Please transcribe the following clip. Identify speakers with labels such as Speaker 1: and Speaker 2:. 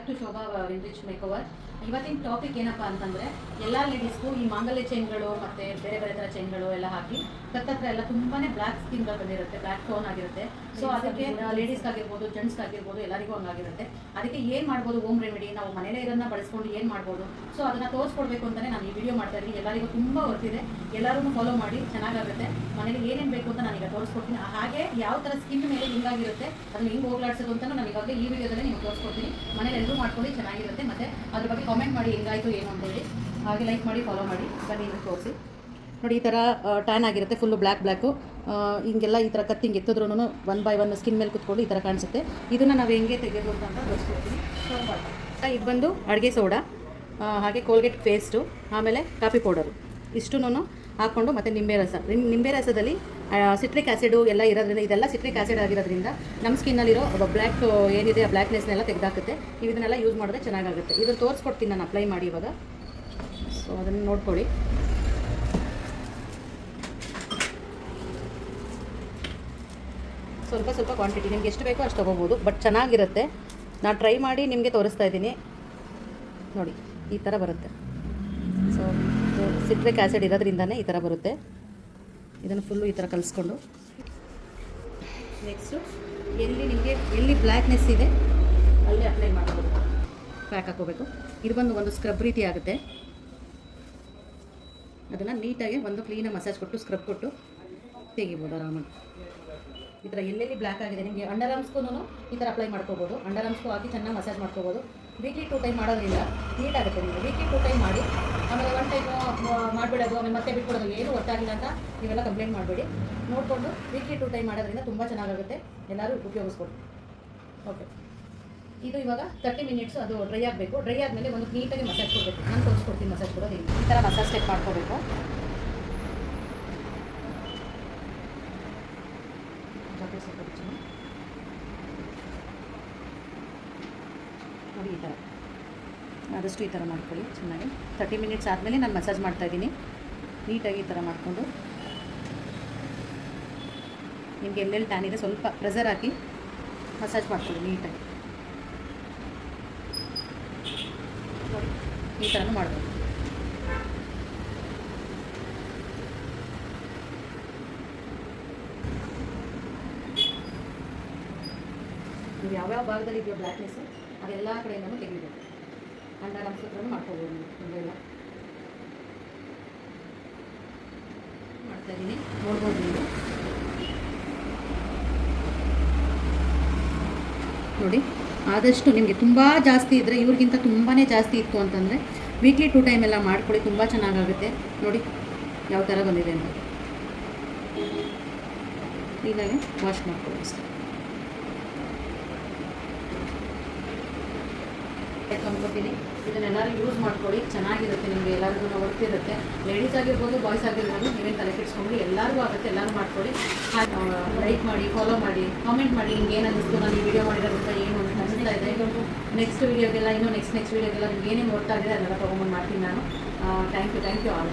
Speaker 1: To Shobha rich ಮೇಕೋವರ್. ಇವತ್ತಿನ topic ಏನಪ್ಪ ಅಂತಂದರೆ, ಎಲ್ಲ ಲೇಡೀಸ್ಗೂ ಈ ಮಾಂಗಲ್ಯ ಚೈನ್ಗಳು ಮತ್ತು ಬೇರೆ ಬೇರೆ ಥರ ಚೈನ್ಗಳು ಎಲ್ಲ ಹಾಕಿ ಕತ್ತತ್ರ ಎಲ್ಲ ತುಂಬಾ ಬ್ಲ್ಯಾಕ್ ಸ್ಕಿನ್ ಬಂದಿರುತ್ತೆ, ಬ್ಲ್ಯಾಕ್ ಟೋನ್ ಆಗಿರುತ್ತೆ. ಸೊ ಅದಕ್ಕೆ ಲೇಡೀಸ್ಗಾಗಿರ್ಬೋದು, ಜೆಂಟ್ಸ್ಗಾಗಿರ್ಬೋದು, ಎಲ್ಲರಿಗೂ ಹಂಗಾಗಿರುತ್ತೆ. ಅದಕ್ಕೆ ಏನು ಮಾಡ್ಬೋದು ಹೋಮ್ ರೆಮಿಡಿ, ನಾವು ಮನೇಲೇ ಇದನ್ನು ಬಳಸ್ಕೊಂಡು ಏನು ಮಾಡ್ಬೋದು, ಸೊ ಅದನ್ನು ತೋರಿಸ್ಕೊಡ್ಬೇಕು ಅಂತಲೇ ನಾನು ಈ ವಿಡಿಯೋ ಮಾಡ್ತಾ ಇದ್ದೀನಿ. ಎಲ್ಲರಿಗೂ ತುಂಬ ವರ್ತಿದೆ, ಎಲ್ಲರೂ ಫಾಲೋ ಮಾಡಿ, ಚೆನ್ನಾಗಾಗುತ್ತೆ. ಮನೇಲಿ ಏನೇನು ಬೇಕು ಅಂತ ನಾನೀಗ ತೋರಿಸ್ಕೊಡ್ತೀನಿ. ಹಾಗೆ ಯಾವ ಥರ ಸ್ಕಿನ್ ಮೇಲೆ ಹಿಂಗಾಗಿರುತ್ತೆ, ಅದನ್ನು ಹಿಂಗೆ ಹೋಗ್ಲಾಡ್ಸೋದು ಅಂತ ನಾನು ಇವಾಗಲೇ ಈ ವಿಡಿಯೋದಲ್ಲೇ ನಿಮ್ಗೆ ತೋರಿಸ್ಕೊಡ್ತೀನಿ. ಮನೇಲಿ ಎಲ್ಲರೂ ಮಾಡ್ಕೊಳ್ಳಿ, ಚೆನ್ನಾಗಿರುತ್ತೆ. ಮತ್ತು ಅದ್ರ ಬಗ್ಗೆ ಕಾಮೆಂಟ್ ಮಾಡಿ ಹೆಂಗಾಯಿತು ಏನು ಅಂತೇಳಿ. ಹಾಗೆ ಲೈಕ್ ಮಾಡಿ, ಫಾಲೋ ಮಾಡಿ. ಬನ್ನಿ ಇದನ್ನು ತೋರಿಸಿ ನೋಡಿ. ಈ ಥರ ಟ್ಯಾನ್ ಆಗಿರುತ್ತೆ, ಫುಲ್ಲು ಬ್ಲ್ಯಾಕು. ಹಿಂಗೆಲ್ಲ ಈ ಥರ ಕತ್ತಿ ಹಿಂಗೆ ಎತ್ತಿದ್ರೂ 1 by 1 ಸ್ಕಿನ್ ಮೇಲೆ ಕುತ್ಕೊಂಡು ಈ ಥರ ಕಾಣಿಸುತ್ತೆ. ಇದನ್ನು ನಾವು ಹೆಂಗೆ ತೆಗೆಯೋದು ಅಂತ ತೋರಿಸ್ಕೊಡ್ತೀನಿ. ಇದು ಬಂದು ಅಡುಗೆ ಸೋಡಾ, ಹಾಗೆ ಕೋಲ್ಗೇಟ್ ಪೇಸ್ಟು, ಆಮೇಲೆ ಕಾಫಿ ಪೌಡರು, ಇಷ್ಟೂ ಹಾಕ್ಕೊಂಡು ಮತ್ತು ನಿಂಬೆ ರಸದಲ್ಲಿ ಸಿಟ್ರಿಕ್ ಆ್ಯಸಿಡು ಎಲ್ಲ ಇರೋದ್ರಿಂದ, ಇದೆಲ್ಲ ಸಿಟ್ರಿಕ್ ಆ್ಯಸಿಡ್ ಆಗಿರೋದ್ರಿಂದ ನಮ್ಮ ಸ್ಕಿನ್ನಲ್ಲಿರೋ ಬ್ಲ್ಯಾಕ್ ಏನಿದೆ ಆ ಬ್ಲ್ಯಾಕ್ನೆಸ್ನೆಲ್ಲ ತೆಗೆದಾಕುತ್ತೆ. ನೀವು ಇದನ್ನೆಲ್ಲ ಯೂಸ್ ಮಾಡಿದ್ರೆ ಚೆನ್ನಾಗಾಗುತ್ತೆ. ಇದನ್ನು ತೋರಿಸ್ಕೊಡ್ತೀನಿ ನಾನು ಅಪ್ಲೈ ಮಾಡಿ ಇವಾಗ. ಸೊ ಅದನ್ನು ನೋಡ್ಕೊಳ್ಳಿ. ಸ್ವಲ್ಪ ಕ್ವಾಂಟಿಟಿ ನಿಮ್ಗೆ ಎಷ್ಟು ಬೇಕೋ ಅಷ್ಟು ತೊಗೋಬೋದು, ಬಟ್ ಚೆನ್ನಾಗಿರುತ್ತೆ. ನಾನು ಟ್ರೈ ಮಾಡಿ ನಿಮಗೆ ತೋರಿಸ್ತಾ ಇದ್ದೀನಿ ನೋಡಿ. ಈ ಥರ ಬರುತ್ತೆ. ಸೊ ಸಿಟ್ರಿಕ್ ಆ್ಯಸಿಡ್ ಇರೋದ್ರಿಂದನೇ ಈ ಥರ ಬರುತ್ತೆ. ಇದನ್ನು ಫುಲ್ಲು ಈ ಥರ ಕಲಿಸ್ಕೊಂಡು, ನೆಕ್ಸ್ಟು ಎಲ್ಲಿ ಬ್ಲ್ಯಾಕ್ನೆಸ್ ಇದೆ ಅಲ್ಲೇ ಅಪ್ಲೈ ಮಾಡ್ಬೋದು. ಪ್ಯಾಕ್ ಹಾಕೋಬೇಕು. ಇದು ಬಂದು ಒಂದು ಸ್ಕ್ರಬ್ ರೀತಿ ಆಗುತ್ತೆ. ಅದನ್ನು ನೀಟಾಗಿ ಒಂದು ಕ್ಲೀನಾಗಿ ಮಸಾಜ್ ಕೊಟ್ಟು, ಸ್ಕ್ರಬ್ ಕೊಟ್ಟು ತೆಗಿಬೋದು ಆರಾಮಾಗಿ. ಈ ಥರ ಎಲ್ಲೆಲ್ಲಿ ಬ್ಲ್ಯಾಕ್ ಆಗಿದೆ ನಿಮಗೆ ಅಂಡರ್ ಆರ್ಮ್ಸ್ಗೂ ಈ ಥರ ಅಪ್ಲೈ ಮಾಡ್ಕೋಬೋದು. ಅಂಡರ್ ಆರ್ಮ್ಸ್ಗೂ ಹಾಕಿ ಚೆನ್ನಾಗಿ ಮಸಾಜ್ ಮಾಡ್ಕೋಬೋದು. ವೀಕ್ಲಿ 2 ಟೈಮ್ ಮಾಡೋದ್ರಿಂದ ನೀಟಾಗುತ್ತೆ. ನೀವು ವೀಕ್ಲಿ 2 ಟೈಮ್ ಮಾಡಿ, ಆಮೇಲೆ 1 ಟೈಮ್ ಮಾಡಿಬಿಡೋದು, ಆಮೇಲೆ ಮತ್ತೆ ಬಿಟ್ಬಿಡೋದು, ಏನು ಗೊತ್ತಾಗಿಲ್ಲ ಅಂತ ನೀವೆಲ್ಲ ಕಂಪ್ಲೇಂಟ್ ಮಾಡಬೇಡಿ. ನೋಡಿಕೊಂಡು ವೀಕ್ಲಿ 2 ಟೈಮ್ ಮಾಡೋದ್ರಿಂದ ತುಂಬ ಚೆನ್ನಾಗಾಗುತ್ತೆ. ಎಲ್ಲರೂ ಉಪಯೋಗಿಸ್ಕೊಡಿ. ಓಕೆ, ಇದು ಇವಾಗ 30 ಮಿನಿಟ್ಸು ಅದು ಡ್ರೈ ಆಗಬೇಕು. ಡ್ರೈ ಆದಮೇಲೆ ಒಂದು ನೀಟಾಗಿ ಮಸಾಜ್ ಕೊಡಬೇಕು. ನಾನು ತೋರಿಸ್ಕೊಡ್ತೀನಿ ಮಸಾಜ್ ಕೊಡೋದು. ಈ ಥರ ಮಸಾಜ್ ಸ್ಟೆಪ್ ಮಾಡ್ಕೋಬೇಕು. ನೋಡಿ ಈ ಥರ ಆದಷ್ಟು ಈ ಥರ ಮಾಡ್ಕೊಳ್ಳಿ ಚೆನ್ನಾಗಿ. 30 ಮಿನಿಟ್ಸ್ ಆದಮೇಲೆ ನಾನು ಮಸಾಜ್ ಮಾಡ್ತಾಯಿದ್ದೀನಿ. ನೀಟಾಗಿ ಈ ಥರ ಮಾಡಿಕೊಂಡು ನಿಮಗೆ ಎಲ್ಲೆಲ್ಲಿ ಟ್ಯಾನ್ ಇದೆ ಸ್ವಲ್ಪ ಪ್ರೆಸರ್ ಹಾಕಿ ಮಸಾಜ್ ಮಾಡ್ಕೊಳ್ಳಿ ನೀಟಾಗಿ. ನೋಡಿ ಈ ಥರನೂ ಮಾಡ್ಬೋದು. ನೀವು ಯಾವ್ಯಾವ ಭಾಗದಲ್ಲಿ ಇದೆಯೋ ಬ್ಲ್ಯಾಕ್ನೆಸ್ಸು ಅದೆಲ್ಲ ಕಡೆಯಿಂದನೂ ತೆಗಿಬೇಕು. ಅಂಡರ್ ಆರ್ಮ್ಸ್ ಹತ್ರನೂ ಮಾಡ್ಕೋಬೋದು. ನೀವು ತುಂಬೆಲ್ಲ ಮಾಡ್ತಾಯಿದ್ದೀನಿ, ನೋಡ್ಬೋದು ನೀವು. ನೋಡಿ ಆದಷ್ಟು ನಿಮಗೆ ತುಂಬ ಜಾಸ್ತಿ ಇದ್ದರೆ, ಇವ್ರಿಗಿಂತ ತುಂಬಾ ಜಾಸ್ತಿ ಇತ್ತು ಅಂತಂದರೆ ವೀಕ್ಲಿ 2 ಟೈಮ್ ಎಲ್ಲ ಮಾಡ್ಕೊಳ್ಳಿ. ತುಂಬ ಚೆನ್ನಾಗಾಗುತ್ತೆ. ನೋಡಿ ಯಾವ ಥರ ಬಂದಿದೆ ಅಂತ. ಕ್ಲೀನಾಗಿ ವಾಶ್ ಮಾಡ್ಕೊಳ್ಳಿ ಅಷ್ಟೇ. ಅಂದ್ಕೊತೀನಿ ಇದನ್ನೆಲ್ಲರೂ ಯೂಸ್ ಮಾಡ್ಕೊಳ್ಳಿ, ಚೆನ್ನಾಗಿರುತ್ತೆ. ನಿಮಗೆ ಎಲ್ಲರಿಗೂ ಗೊತ್ತಿರುತ್ತೆ. ಲೇಡೀಸ್ ಆಗಿರ್ಬೋದು, ಬಾಯ್ಸ್ ಆಗಿರ್ಬೋದು, ನೀವೇನು ತಲೆ ಕೆಡಿಸ್ಕೊಂಡು ಎಲ್ಲರಿಗೂ ಆಗುತ್ತೆ. ಎಲ್ಲರೂ ಮಾಡ್ಕೊಳ್ಳಿ. ಲೈಕ್ ಮಾಡಿ, ಫಾಲೋ ಮಾಡಿ, ಕಾಮೆಂಟ್ ಮಾಡಿ. ನಿಮ್ಗೆ ಏನು ಅನ್ನಿಸ್ತು ನಾನು ಈ ವಿಡಿಯೋ ಮಾಡಿರೋದ್ರಿಂದ ಏನು ಅಂತ ಅನಿಸ್ತಾ ಇದೆ. ನೆಕ್ಸ್ಟ್ ವೀಡಿಯೋಗೆಲ್ಲ ನೆಕ್ಸ್ಟ್ ವೀಡಿಯೋಗೆಲ್ಲ ನಿಮ್ಗೆ ಏನೇನು ಗೊತ್ತಾಗಿದೆ ಅದನ್ನೆಲ್ಲ ತೊಗೊಂಬಂದು ಮಾಡ್ತೀನಿ ನಾನು. Thank you all.